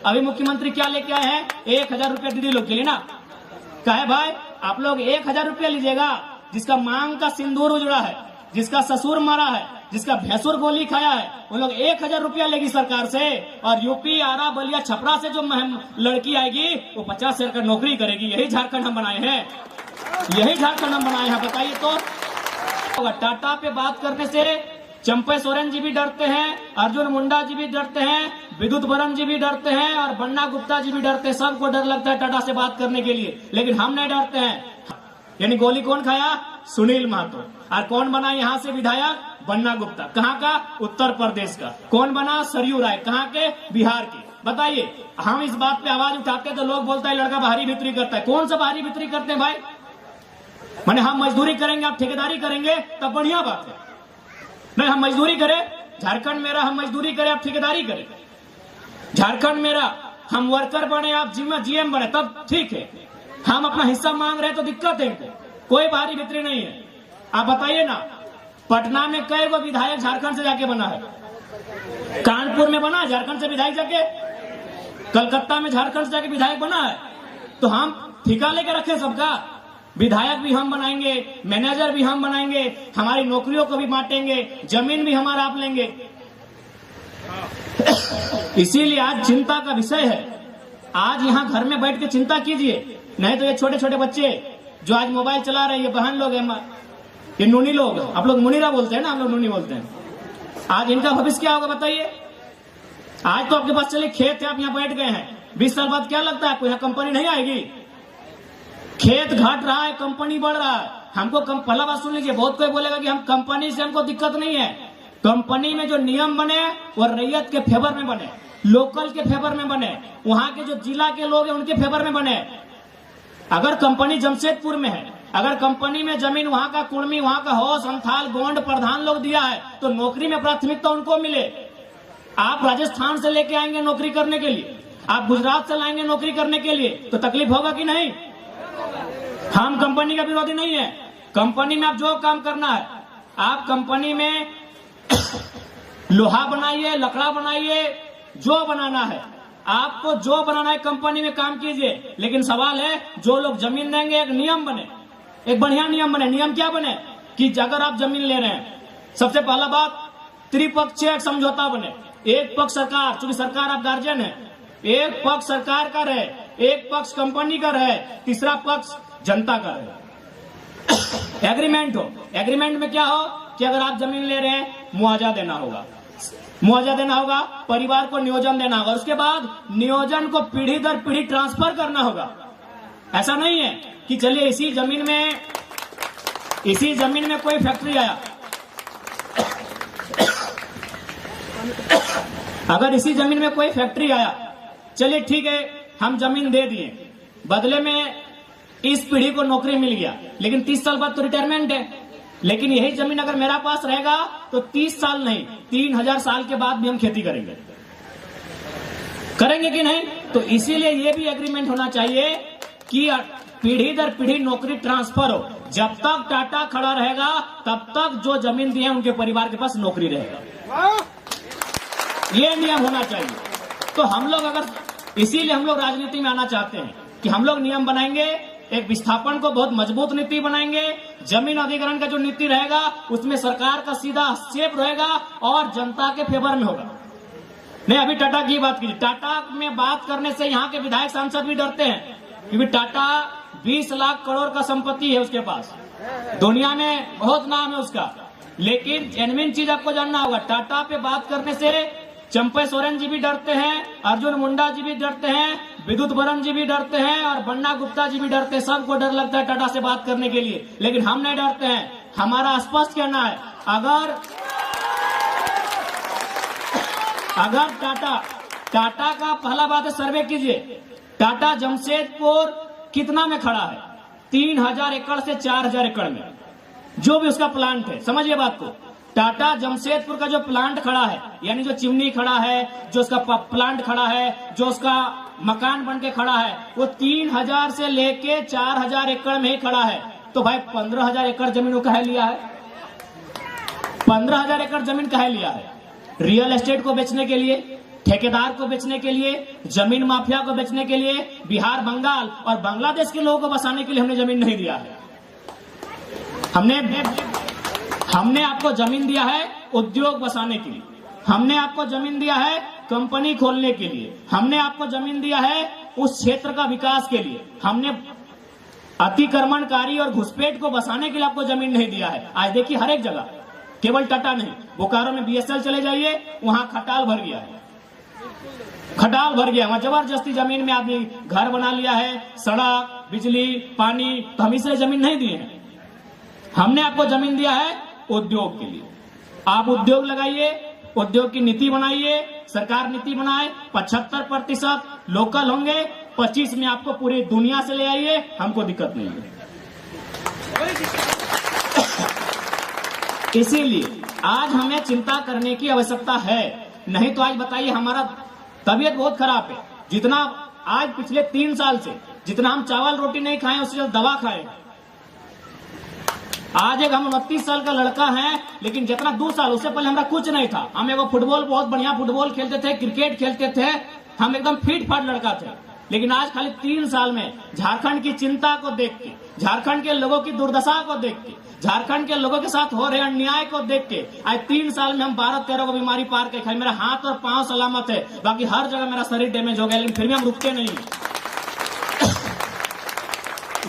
अभी मुख्यमंत्री क्या लेके आए हैं? 1000 रुपया दीदी लोग के लिए ना। कहे भाई आप लोग 1000 रुपया लीजिएगा, जिसका मांग का सिंदूर उजड़ा है, जिसका ससुर मरा है, जिसका भैंसुर गोली खाया है, वो लोग 1000 रुपया लेगी सरकार से। और यूपी, आरा, बलिया, छपरा से जो लड़की आएगी वो 50 हजार का नौकरी करेगी। यही झारखंड हम बनाए हैं, यही झारखंड हम बनाए हैं। बताइए तो टाटा पे बात करने से चंपे सोरेन जी भी डरते हैं, अर्जुन मुंडा जी भी डरते हैं, विद्युत बरन जी भी डरते हैं और बन्ना गुप्ता जी भी डरते हैं। सबको डर लगता है टाटा से बात करने के लिए, लेकिन हम नहीं डरते हैं। यानी गोली कौन खाया? सुनील महतो। और कौन बना यहाँ से विधायक? बन्ना गुप्ता। कहाँ का? उत्तर प्रदेश का। कौन बना? सरयू राय। कहाँ के? बिहार के। बताइए, हम इस बात पे आवाज उठाते तो लोग बोलता है लड़का बाहरी भीतरी करता है। कौन सा बाहरी भीतरी करते हैं भाई? माने हम मजदूरी करेंगे, आप ठेकेदारी करेंगे तब बढ़िया बात है। नहीं, हम मजदूरी करें, झारखंड मेरा, हम मजदूरी करें, आप ठेकेदारी करें। झारखंड मेरा, हम वर्कर बने, आप जीएम बने, तब ठीक है। हम अपना हिस्सा मांग रहे तो दिक्कत है इनको, कोई बाहरी भीतरी नहीं है। आप बताइए ना, पटना में कई गो विधायक झारखंड से जाके बना है? कानपुर में बना झारखंड से विधायक जाके, कलकत्ता में झारखंड से जाके विधायक बना है। तो हम ठिका लेके रखे सबका, विधायक भी हम बनाएंगे, मैनेजर भी हम बनाएंगे, हमारी नौकरियों को भी बांटेंगे, जमीन भी हमारा आप लेंगे। इसीलिए आज चिंता का विषय है। आज यहाँ घर में बैठ के चिंता कीजिए, नहीं तो ये छोटे छोटे बच्चे जो आज मोबाइल चला रहे हैं, ये बहन लोग हैं, ये नूनी लोग, आप लोग मुनीरा बोलते हैं ना, हम लोग नूनी बोलते हैं। आज इनका भविष्य क्या होगा बताइए? आज तो आपके पास चलिए खेत है, आप यहाँ बैठ गए हैं, 20 साल बाद क्या लगता है आपको यहाँ कंपनी नहीं आएगी? खेत घट रहा है, कंपनी बढ़ रहा है। हमको पहला बात सुन लीजिए, बहुत कोई बोलेगा कि हम कंपनी से हमको दिक्कत नहीं है। कंपनी में जो नियम बने वो रैयत के फेवर में बने, लोकल के फेवर में बने, वहां के जो जिला के लोग हैं उनके फेवर में बने। अगर कंपनी जमशेदपुर में है, अगर कंपनी में जमीन वहां का कुर्मी, वहां का हो, संथाल, गोंड, प्रधान लोग दिया है, तो नौकरी में प्राथमिकता उनको मिले। आप राजस्थान से लेके आएंगे नौकरी करने के लिए, आप गुजरात से लाएंगे नौकरी करने के लिए, तो तकलीफ होगा कि नहीं? हम कंपनी का विरोधी नहीं है। कंपनी में आप जो काम करना है, आप कंपनी में लोहा बनाइए, लकड़ा बनाइए, जो बनाना है आपको, जो बनाना है कंपनी में काम कीजिए। लेकिन सवाल है, जो लोग जमीन देंगे एक नियम बने, एक बढ़िया नियम बने। नियम क्या बने कि अगर आप जमीन ले रहे हैं, सबसे पहला बात त्रिपक्षीय समझौता बने। एक पक्ष सरकार, चूंकि सरकार आप गार्जियन है, एक पक्ष सरकार का रहे, एक पक्ष कंपनी का रहे, तीसरा पक्ष जनता का रहे। एग्रीमेंट हो, एग्रीमेंट में क्या हो कि अगर आप जमीन ले रहे हैं मुआवजा देना होगा, मुआवजा देना होगा, परिवार को नियोजन देना होगा, उसके बाद नियोजन को पीढ़ी दर पीढ़ी ट्रांसफर करना होगा। ऐसा नहीं है कि चलिए इसी जमीन में कोई फैक्ट्री आया, अगर इसी जमीन में कोई फैक्ट्री आया, चलिए ठीक है हम जमीन दे दिए, बदले में इस पीढ़ी को नौकरी मिल गया, लेकिन 30 साल बाद तो रिटायरमेंट है। लेकिन यही जमीन अगर मेरा पास रहेगा तो 30 साल नहीं, 3000 साल के बाद भी हम खेती करेंगे कि नहीं? तो इसीलिए ये भी एग्रीमेंट होना चाहिए कि पीढ़ी दर पीढ़ी नौकरी ट्रांसफर हो। जब तक टाटा खड़ा रहेगा तब तक जो जमीन दी है उनके परिवार के पास नौकरी रहेगा, ये नियम होना चाहिए। तो हम लोग अगर, इसीलिए हम लोग राजनीति में आना चाहते हैं कि हम लोग नियम बनाएंगे, एक विस्थापन को बहुत मजबूत नीति बनाएंगे, जमीन अधिग्रहण का जो नीति रहेगा उसमें सरकार का सीधा हस्तक्षेप रहेगा और जनता के फेवर में होगा। नहीं, अभी टाटा की बात कीजिए, टाटा में बात करने से यहाँ के विधायक सांसद भी डरते हैं, क्योंकि टाटा 20 लाख करोड़ का संपत्ति है उसके पास, दुनिया में बहुत नाम है उसका। लेकिन जेन्युइन चीज आपको जानना होगा, टाटा पे बात करने से चंपे सोरेन जी भी डरते हैं, अर्जुन मुंडा जी भी डरते हैं, विद्युत बरन जी भी डरते हैं और बन्ना गुप्ता जी भी डरते हैं। सबको डर लगता है टाटा से बात करने के लिए, लेकिन हम नहीं डरते हैं। हमारा स्पष्ट कहना है, अगर टाटा का पहला बात है, सर्वे कीजिए, टाटा जमशेदपुर कितना में खड़ा है? 3000 एकड़ से 4000 एकड़ में, जो भी उसका प्लांट है। समझिए बात को, टाटा जमशेदपुर का जो प्लांट खड़ा है, यानी जो चिमनी खड़ा है, जो उसका प्लांट खड़ा है, जो उसका मकान बन के खड़ा है, वो 3000 से लेके 4000 एकड़ में ही खड़ा है। तो भाई 15000 एकड़ जमीन वो कहे लिया है? 15000 एकड़ जमीन कहे लिया है? रियल एस्टेट को बेचने के लिए? ठेकेदार को बेचने के लिए, जमीन माफिया को बेचने के लिए, बिहार, बंगाल और बांग्लादेश के लोगों को बसाने के लिए हमने जमीन नहीं दिया है। हमने आपको जमीन दिया है उद्योग बसाने के लिए, हमने आपको जमीन दिया है कंपनी खोलने के लिए, हमने आपको जमीन दिया है उस क्षेत्र का विकास के लिए। हमने अतिक्रमणकारी और घुसपैठ को बसाने के लिए आपको जमीन नहीं दिया है। आज देखिए हर एक जगह, केवल टाटा नहीं, बोकारो में बीएसएल चले जाइए, वहां खटाल भर गया है, खटाल भर गया। वहां जबरदस्ती जमीन में आदमी घर बना लिया है, सड़क, बिजली, पानी, तो हम इसलिए जमीन नहीं दिए हैं। हमने आपको जमीन दिया है उद्योग के लिए। आप उद्योग लगाइए, उद्योग की नीति बनाइए, सरकार नीति बनाए। 75% लोकल होंगे, 25 में आपको पूरी दुनिया से ले आइए, हमको दिक्कत नहीं है। इसीलिए आज हमें चिंता करने की आवश्यकता है, नहीं तो आज बताइए हमारा तबीयत बहुत खराब है। जितना आज पिछले 3 साल से जितना हम चावल रोटी नहीं खाए, उससे ज्यादा दवा खाए। आज एक हम 29 साल का लड़का है, लेकिन जितना 2 साल उससे पहले हमारा कुछ नहीं था। हम एगो फुटबॉल, बहुत बढ़िया फुटबॉल खेलते थे, क्रिकेट खेलते थे, हम एकदम फिट फाट लड़का थे। लेकिन आज खाली 3 साल में झारखंड की चिंता को देख के, झारखंड के लोगों की दुर्दशा को देख के, झारखंड के लोगों के साथ हो रहे अन्याय को देख के, आज 3 साल में हम 12-13 को बीमारी पार के खाए। मेरा हाथ और पांव सलामत है, बाकी हर जगह मेरा शरीर डैमेज हो गया, लेकिन फिर भी हम रुकते नहीं।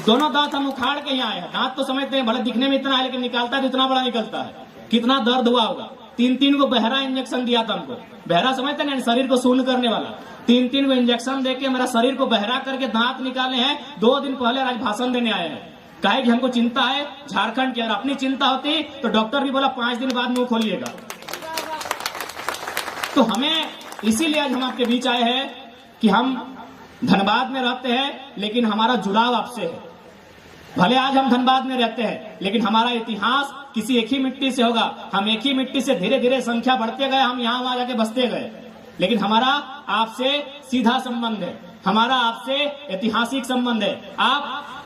दोनों दांत हम उखाड़ के यहाँ आए हैं। दांत तो समझते हैं भले दिखने में इतना है, लेकिन निकालता है तो इतना बड़ा निकलता है। कितना दर्द हुआ होगा। 3-3 को बहरा इंजेक्शन दिया था हमको। बहरा समझते हैं, शरीर को शून्य करने वाला। 3-3 को इंजेक्शन देके मेरा शरीर को बहरा करके दांत निकाले हैं। 2 दिन पहले आज भाषण देने आए हैं। कहे कि हमको चिंता है झारखंड की, अगर अपनी चिंता होती तो डॉक्टर भी बोला 5 दिन बाद मुंह खोलिएगा। तो हमें इसीलिए आज हम आपके बीच आए हैं कि हम धनबाद में रहते हैं, लेकिन हमारा जुड़ाव आपसे है। भले आज हम धनबाद में रहते हैं, लेकिन हमारा इतिहास किसी एक ही मिट्टी से होगा। हम एक ही मिट्टी से धीरे धीरे संख्या बढ़ते गए, हम यहाँ वहां जाके बसते गए, लेकिन हमारा आपसे सीधा संबंध है, हमारा आपसे ऐतिहासिक संबंध है,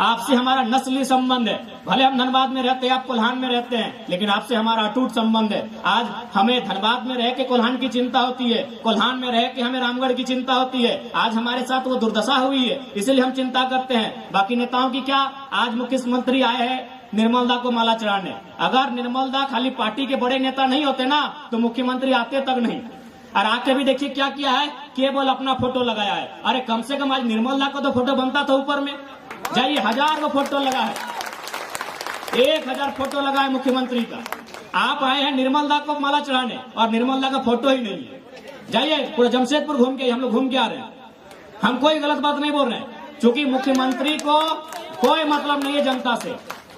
आपसे हमारा नस्ली संबंध है। भले हम धनबाद में रहते हैं, आप कोल्हान में रहते हैं, लेकिन आपसे हमारा अटूट संबंध है। आज हमें धनबाद में रह के कोल्हान की चिंता होती है, कोल्हान में रह के हमें रामगढ़ की चिंता होती है। आज हमारे साथ वो दुर्दशा हुई है, इसलिए हम चिंता करते हैं। बाकी नेताओं की क्या, आज मुख्यमंत्री आए हैं निर्मल दा को माला चढ़ाने। अगर निर्मल दा खाली पार्टी के बड़े नेता नहीं होते ना, तो मुख्यमंत्री आते तक नहीं। और आके भी देखिए क्या किया है, केवल अपना फोटो लगाया है। अरे कम से कम आज निर्मल दा का तो फोटो बनता था ऊपर में। जाइए, 1000 का फोटो लगा है, 1000 फोटो लगा है मुख्यमंत्री का। आप आए हैं निर्मल दा को माला चढ़ाने और निर्मल दा का फोटो ही नहीं है। जाइए, पूरा जमशेदपुर घूम के, हम लोग घूम के आ रहे हैं। हम कोई गलत बात नहीं बोल रहे हैं, क्योंकि मुख्यमंत्री को कोई मतलब नहीं है जनता से।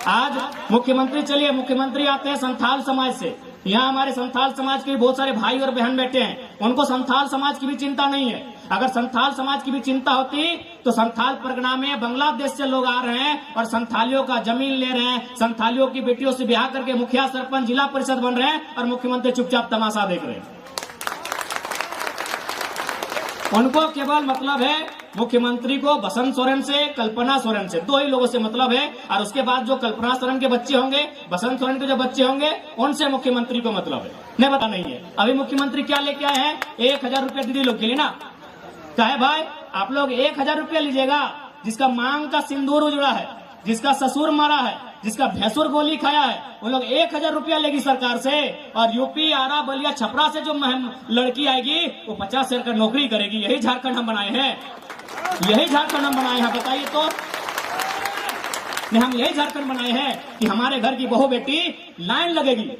आज मुख्यमंत्री, चलिए मुख्यमंत्री आते हैं संथाल समाज से। यहाँ हमारे संथाल समाज के बहुत सारे भाई और बहन बैठे हैं, उनको संथाल समाज की भी चिंता नहीं है। अगर संथाल समाज की भी चिंता होती तो संथाल परगना में बांग्लादेश से लोग आ रहे हैं और संथालियों का जमीन ले रहे हैं, संथालियों की बेटियों से ब्याह करके मुखिया, सरपंच, जिला परिषद बन रहे हैं, और मुख्यमंत्री चुपचाप तमाशा देख रहे हैं। उनको केवल मतलब है मुख्यमंत्री को बसंत सोरेन से, कल्पना सोरेन से, 2 ही लोगों से मतलब है। और उसके बाद जो कल्पना सोरेन के बच्चे होंगे, बसंत सोरेन के जो बच्चे होंगे, उनसे मुख्यमंत्री को मतलब है। नहीं पता नहीं है। अभी मुख्यमंत्री क्या लेके आए हैं, 1000 रुपया दीदी लोग के लिए ना। कहे भाई आप लोग 1000 रुपया लीजिएगा, जिसका मांग का सिंदूर उजड़ा है, जिसका ससुर मरा है, जिसका भैंसुर गोली खाया है, वो लोग 1000 रुपया लेगी सरकार से। और यूपी, आरा, बलिया, छपरा से जो लड़की आएगी वो 50,000 का नौकरी करेगी। यही झारखंड हम बनाए हैं, यही झारखंड हम बनाए हैं। बताइए तो, हम यही झारखंड बनाए हैं कि हमारे घर की बहू बेटी लाइन लगेगी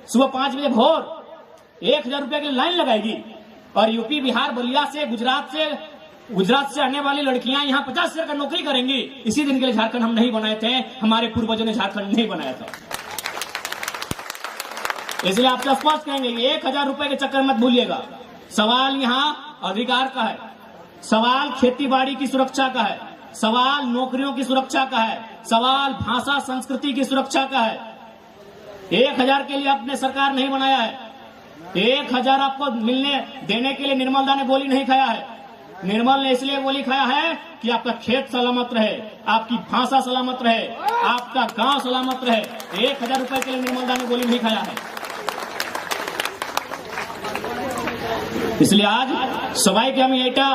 सुबह 5 बजे भोर, 1000 रुपया की लाइन लगाएगी। और यूपी, बिहार, बलिया से, गुजरात से आने वाली लड़कियां यहाँ 50,000 का नौकरी करेंगी। इसी दिन के लिए झारखंड हम नहीं बनाए थे, हमारे पूर्वजों ने झारखंड नहीं बनाया था। इसलिए आपसे स्पष्ट कहेंगे, 1000 रुपए के चक्कर मत भूलिएगा। सवाल यहाँ अधिकार का है, सवाल खेती-बाड़ी की सुरक्षा का है, सवाल नौकरियों की सुरक्षा का है, सवाल भाषा संस्कृति की सुरक्षा का है। 1000 के लिए आपने सरकार नहीं बनाया है। 1000 आपको देने के लिए निर्मल दा ने गोली नहीं खाया है। निर्मल ने इसलिए गोली खाया है कि आपका खेत सलामत रहे, आपकी भाषा सलामत रहे, आपका गांव सलामत रहे। 1000 रुपए के लिए निर्मल दा ने गोली नहीं खाया है। इसलिए आज सबाई के हम एटा